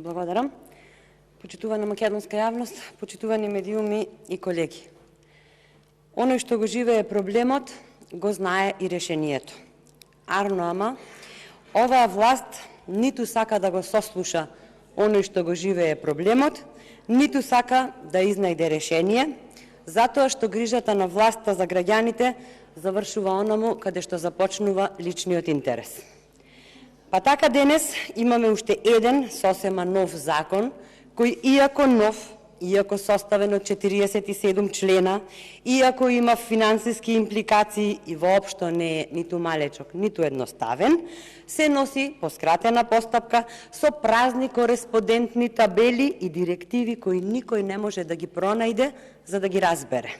Благодарам. Почитувана македонска јавност, почитувани медиуми и колеги. Оној што го живее проблемот, го знае и решението. Арно, ама, оваа власт ниту сака да го сослуша оној што го живее проблемот, ниту сака да изнајде решение, затоа што грижата на власта за граѓаните завршува онаму каде што започнува личниот интерес. Па така денес имаме уште еден сосема нов закон, кој иако нов, иако составен од 47 члена, иако има финансиски импликации и воопшто не е ниту малечок, ниту едноставен, се носи по скратена постапка со празни кореспондентни табели и директиви кои никој не може да ги пронајде за да ги разбере.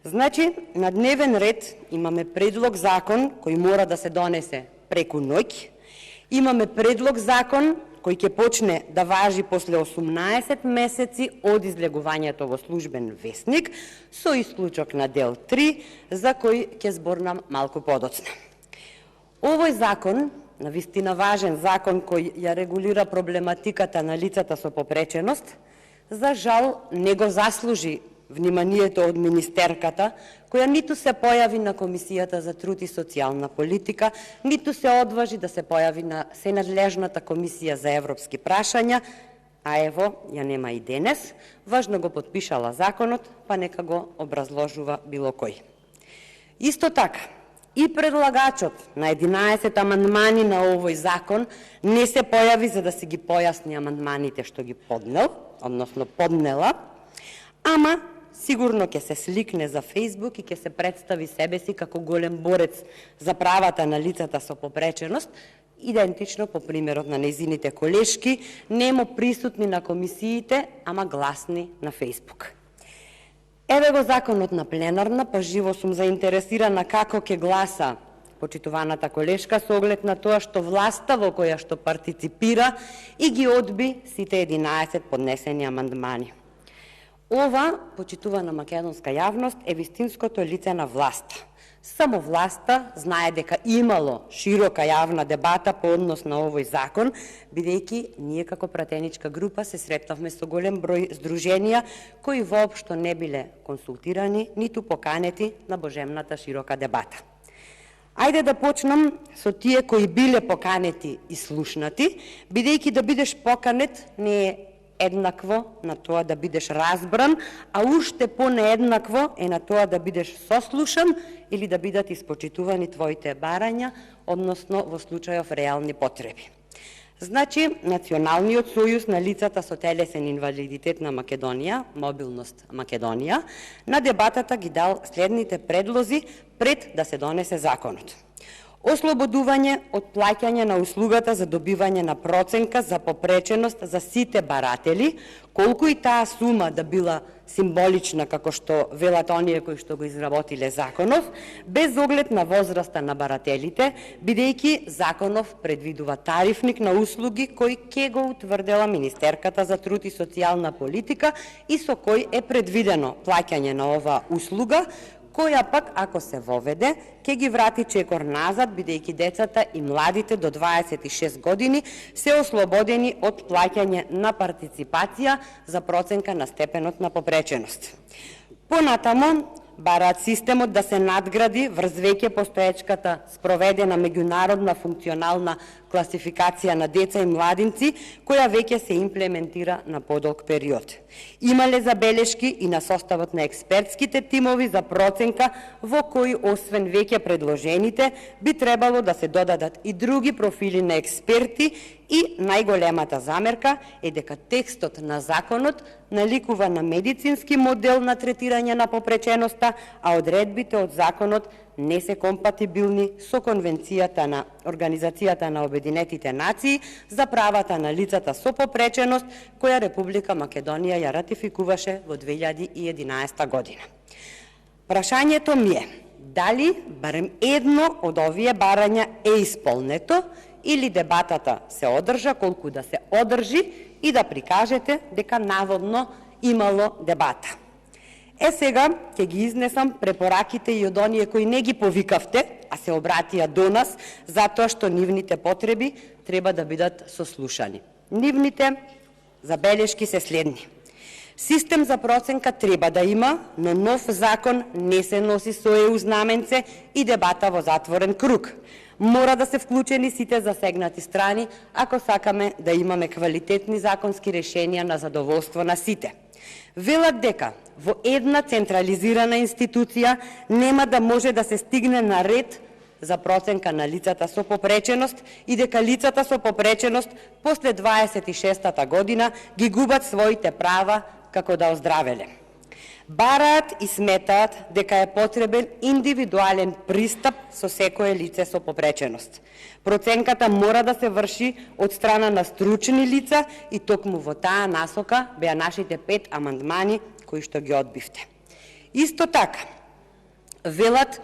Значи, на дневен ред имаме предлог закон кој мора да се донесе преку ноќ, имаме предлог закон кој ќе почне да важи после 18 месеци од излегувањето во службен весник, со исклучок на дел 3, за кој ќе зборнам малку подоцна. Овој закон, навистина важен закон кој ја регулира проблематиката на лицата со попреченост, за жал не го заслужи вниманието од министерката, која ниту се појави на Комисијата за труд и социјална политика, ниту се одважи да се појави на Сенадлежната комисија за европски прашања, а ево, ја нема и денес, важно го потпишала законот, па нека го образложува било кој. Исто така, и предлагачот на 11 амандмани на овој закон не се појави за да се ги појасни амандманите што ги поднел, односно поднела, ама сигурно ќе се сликне за Фејсбук и ќе се представи себе си како голем борец за правата на лицата со попреченост, идентично по примерот на нејзините колешки, немо присутни на комисиите, ама гласни на Фејсбук. Еве го законот на пленарна, па живо сум заинтересирана како ќе гласа почитуваната колешка со оглед на тоа што власта во која што партиципира и ги одби сите 11 поднесени амандмани. Ова, почитувана македонска јавност, е вистинското лице на власта. Само власта знае дека имало широка јавна дебата по однос на овој закон, бидејќи ние како пратеничка група се сретнавме со голем број здруженија кои воопшто не биле консултирани, ниту поканети на божемната широка дебата. Ајде да почнам со тие кои биле поканети и слушнати, бидејќи да бидеш поканет не е еднакво на тоа да бидеш разбран, а уште понееднакво е на тоа да бидеш сослушан или да бидат испочитувани твоите барања, односно во случајов реални потреби. Значи, Националниот сојуз на лицата со телесен инвалидитет на Македонија, Мобилност Македонија, на дебатата ги дал следните предлози пред да се донесе законот. Ослободување од плаќање на услугата за добивање на проценка за попреченост за сите баратели, колку и таа сума да била символична, како што велат оние кои што го изработиле законов, без оглед на возраста на барателите, бидејќи законов предвидува тарифник на услуги кој ќе го утврдела Министерката за труд и социјална политика и со кој е предвидено плаќање на оваа услуга, која пак, ако се воведе, ќе ги врати чекор назад, бидејќи децата и младите до 26 години се ослободени од плаќање на партиципација за проценка на степенот на попреченост. Понатамо, бараат системот да се надгради врз веќе постоечката спроведена меѓународна функционална класификација на деца и младинци, која веќе се имплементира на подолг период. Имале забелешки и на составот на експертските тимови за проценка, во кои, освен веќе предложените, би требало да се додадат и други профили на експерти и најголемата замерка е дека текстот на законот наликува на медицински модел на третирање на попреченоста, а одредбите од законот не се компатибилни со Конвенцијата на Организацијата на Обединетите нации за правата на лицата со попреченост, која Република Македонија ја ратификуваше во 2011 година. Прашањето ми е, дали барем едно од овие барања е исполнето, или дебатата се одржа колку да се одржи и да прикажете дека наводно имало дебата. Сега ќе ги изнесам препораките и од оние кои не ги повикавте, а се обратија до нас, затоа што нивните потреби треба да бидат сослушани. Нивните забелешки се следни. Систем за проценка треба да има, но нов закон не се носи со ЕУ знаменце и дебата во затворен круг. Мора да се вклучени сите засегнати страни, ако сакаме да имаме квалитетни законски решенија на задоволство на сите. Велат дека во една централизирана институција нема да може да се стигне на ред за проценка на лицата со попреченост и дека лицата со попреченост после 26-та година ги губат своите права како да оздравеле. Бараат и сметаат дека е потребен индивидуален пристап со секое лице со попреченост. Проценката мора да се врши од страна на стручни лица и токму во таа насока беа нашите 5 амандмани кои што ги одбивте. Исто така, велат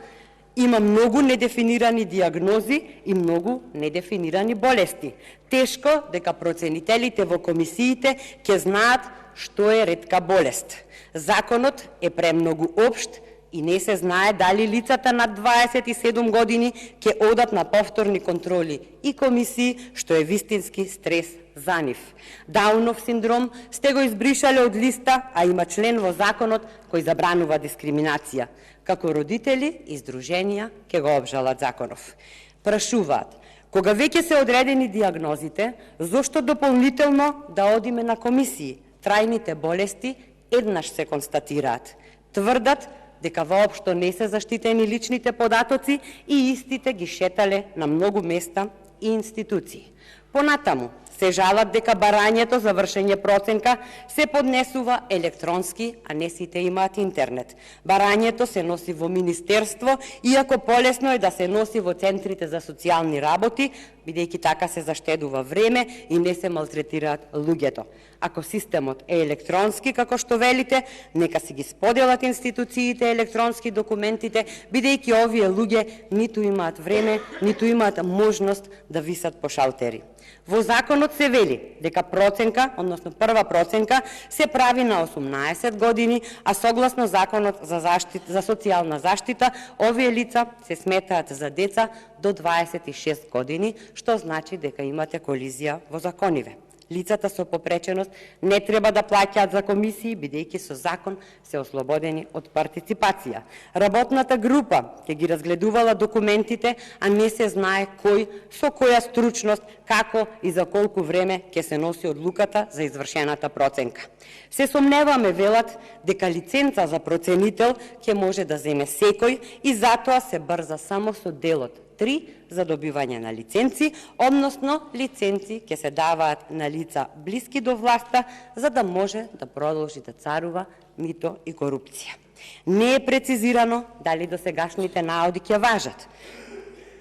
има многу недефинирани диагнози и многу недефинирани болести. Тешко дека проценителите во комисиите ќе знаат што е ретка болест. Законот е премногу општ и не се знае дали лицата над 27 години ќе одат на повторни контроли и комисии, што е вистински стрес за нив. Даунов синдром сте го избришале од листа, а има член во законот кој забранува дискриминација. Како родители и здруженија ќе го обжалат законов. Прашуваат, кога веќе се одредени диагнозите, зошто дополнително да одиме на комисии? Трајните болести еднаш се констатираат. Тврдат дека воопшто не се заштитени личните податоци и истите ги шетале на многу места и институции. Понатаму се жалат дека барањето за вршење проценка се поднесува електронски, а не сите имаат интернет. Барањето се носи во министерство, иако полесно е да се носи во центрите за социјални работи, бидејќи така се заштедува време и не се малтретираат луѓето. Ако системот е електронски, како што велите, нека си ги споделат институциите електронски документите, бидејќи овие луѓе ниту имаат време, ниту имаат можност да висат по шалтери. Во законот се вели дека проценка, односно прва проценка, се прави на 18 години, а согласно законот за социјална заштита, овие лица се сметаат за деца до 26 години, што значи дека имате колизија во закониве. Лицата со попреченост не треба да плаќаат за комисии, бидејќи со закон се ослободени од партиципација. Работната група ќе ги разгледувала документите, а не се знае кој, со која стручност, како и за колку време ќе се носи одлуката за извршената проценка. Се сомневаме, велат, дека лиценца за проценител ќе може да земе секој и затоа се брза само со делот 3 за добивање на лиценци, односно лиценци ќе се даваат на лица блиски до власта, за да може да продолжи да царува мито и корупција. Не е прецизирано дали досегашните наоди ќе важат.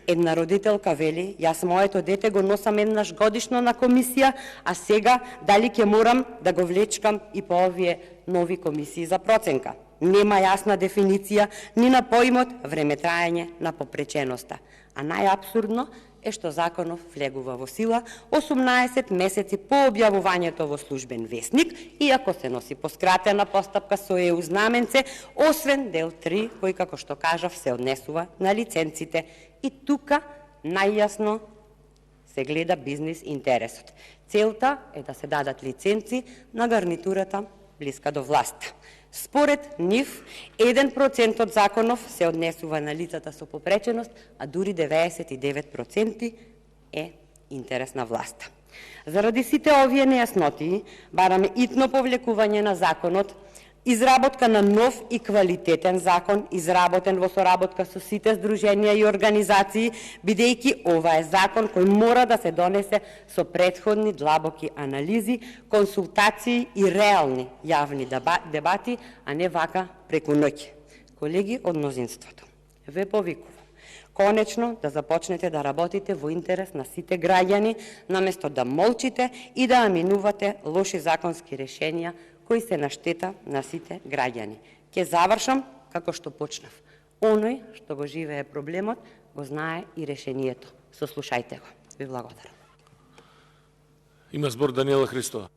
Една родителка вели, јас моето дете го носам еднаш годишно на комисија, а сега дали ќе морам да го влечкам и по овие нови комисии за проценка. Нема јасна дефиниција ни на поимот времетраење на попреченоста. А најапсурдно е што законов влегува во сила 18 месеци по објавувањето во службен весник, иако се носи поскратена постапка со ЕУ знаменце, освен дел 3, кој, како што кажав, се однесува на лиценците. И тука најјасно се гледа бизнис интересот. Целта е да се дадат лиценци на гарнитурата блиска до власта. Според нив, 1% од законов се однесува на лицата со попреченост, а дури 99% е интерес на власта. Заради сите овие нејасноти, бараме итно повлекување на законот, изработка на нов и квалитетен закон, изработен во соработка со сите здруженија и организации, бидејќи ова е закон кој мора да се донесе со претходни длабоки анализи, консултации и реални јавни дебати, а не вака преку ноќ. Колеги од мнозинството, ве повикувам конечно да започнете да работите во интерес на сите граѓани, наместо да молчите и да аминувате лоши законски решенија кои се на штета на сите граѓани. Ќе завршам како што почнав. Оној што го живее проблемот, го знае и решението. Сослушајте го. Ви благодарам. Има збор Даниела Христова.